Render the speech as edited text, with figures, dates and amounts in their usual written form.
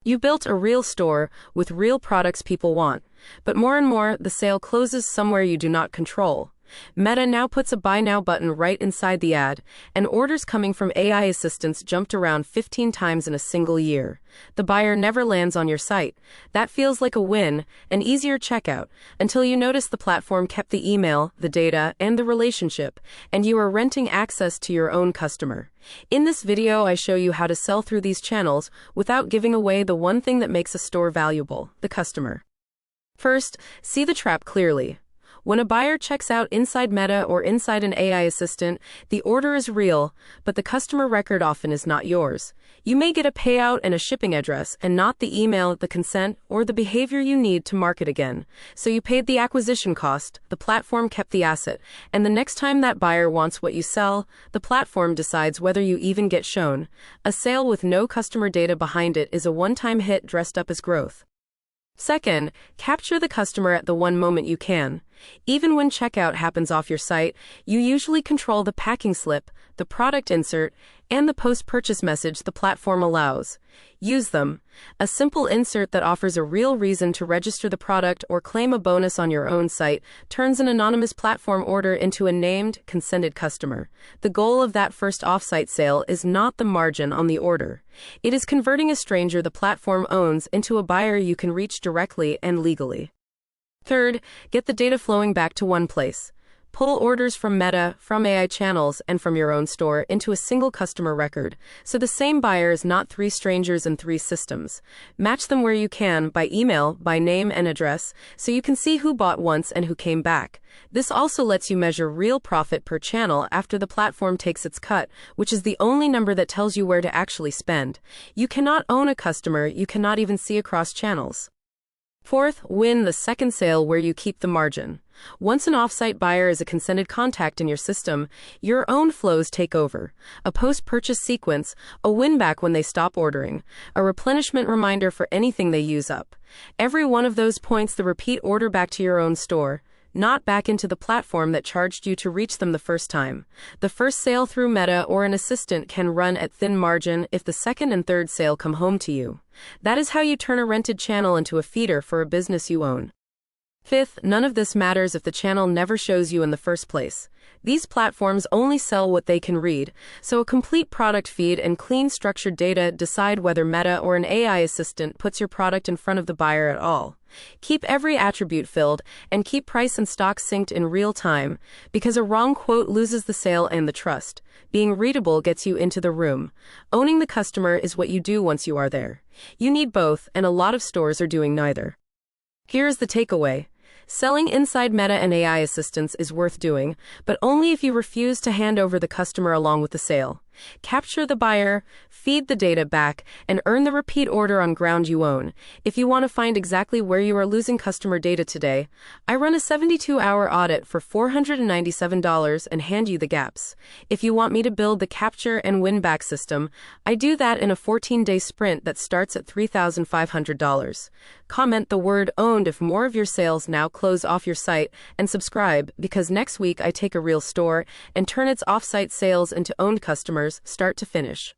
You built a real store with real products people want, but more and more, the sale closes somewhere you do not control. Meta now puts a Buy Now button right inside the ad, and orders coming from AI assistants jumped around 15 times in a single year. The buyer never lands on your site. That feels like a win, an easier checkout, until you notice the platform kept the email, the data, and the relationship, and you are renting access to your own customer. In this video, I show you how to sell through these channels without giving away the one thing that makes a store valuable, the customer. First, see the trap clearly. When a buyer checks out inside Meta or inside an AI assistant, the order is real, but the customer record often is not yours. You may get a payout and a shipping address, and not the email, the consent, or the behavior you need to market again. So you paid the acquisition cost, the platform kept the asset, and the next time that buyer wants what you sell, the platform decides whether you even get shown. A sale with no customer data behind it is a one-time hit dressed up as growth. Second, capture the customer at the one moment you can. Even when checkout happens off your site, you usually control the packing slip, the product insert, and the post-purchase message the platform allows. Use them. A simple insert that offers a real reason to register the product or claim a bonus on your own site turns an anonymous platform order into a named, consented customer. The goal of that first off-site sale is not the margin on the order. It is converting a stranger the platform owns into a buyer you can reach directly and legally. Third, get the data flowing back to one place. Pull orders from Meta, from AI channels, and from your own store into a single customer record, so the same buyer is not three strangers in three systems. Match them where you can, by email, by name and address, so you can see who bought once and who came back. This also lets you measure real profit per channel after the platform takes its cut, which is the only number that tells you where to actually spend. You cannot own a customer you cannot even see across channels. Fourth, win the second sale where you keep the margin. Once an off-site buyer is a consented contact in your system, your own flows take over. A post-purchase sequence, a win-back when they stop ordering, a replenishment reminder for anything they use up. Every one of those points the repeat order back to your own store, not back into the platform that charged you to reach them the first time. The first sale through Meta or an assistant can run at thin margin if the second and third sale come home to you. That is how you turn a rented channel into a feeder for a business you own. Fifth, none of this matters if the channel never shows you in the first place. These platforms only sell what they can read, so a complete product feed and clean structured data decide whether Meta or an AI assistant puts your product in front of the buyer at all. Keep every attribute filled and keep price and stock synced in real time, because a wrong quote loses the sale and the trust. Being readable gets you into the room. Owning the customer is what you do once you are there. You need both, and a lot of stores are doing neither. Here's the takeaway. Selling inside Meta and AI assistants is worth doing, but only if you refuse to hand over the customer along with the sale. Capture the buyer, feed the data back, and earn the repeat order on ground you own. If you want to find exactly where you are losing customer data today, I run a 72-hour audit for $497 and hand you the gaps. If you want me to build the capture and win-back system, I do that in a 14-day sprint that starts at $3,500. Comment the word owned if more of your sales now close off your site, and subscribe, because next week I take a real store and turn its off-site sales into owned customers, start to finish.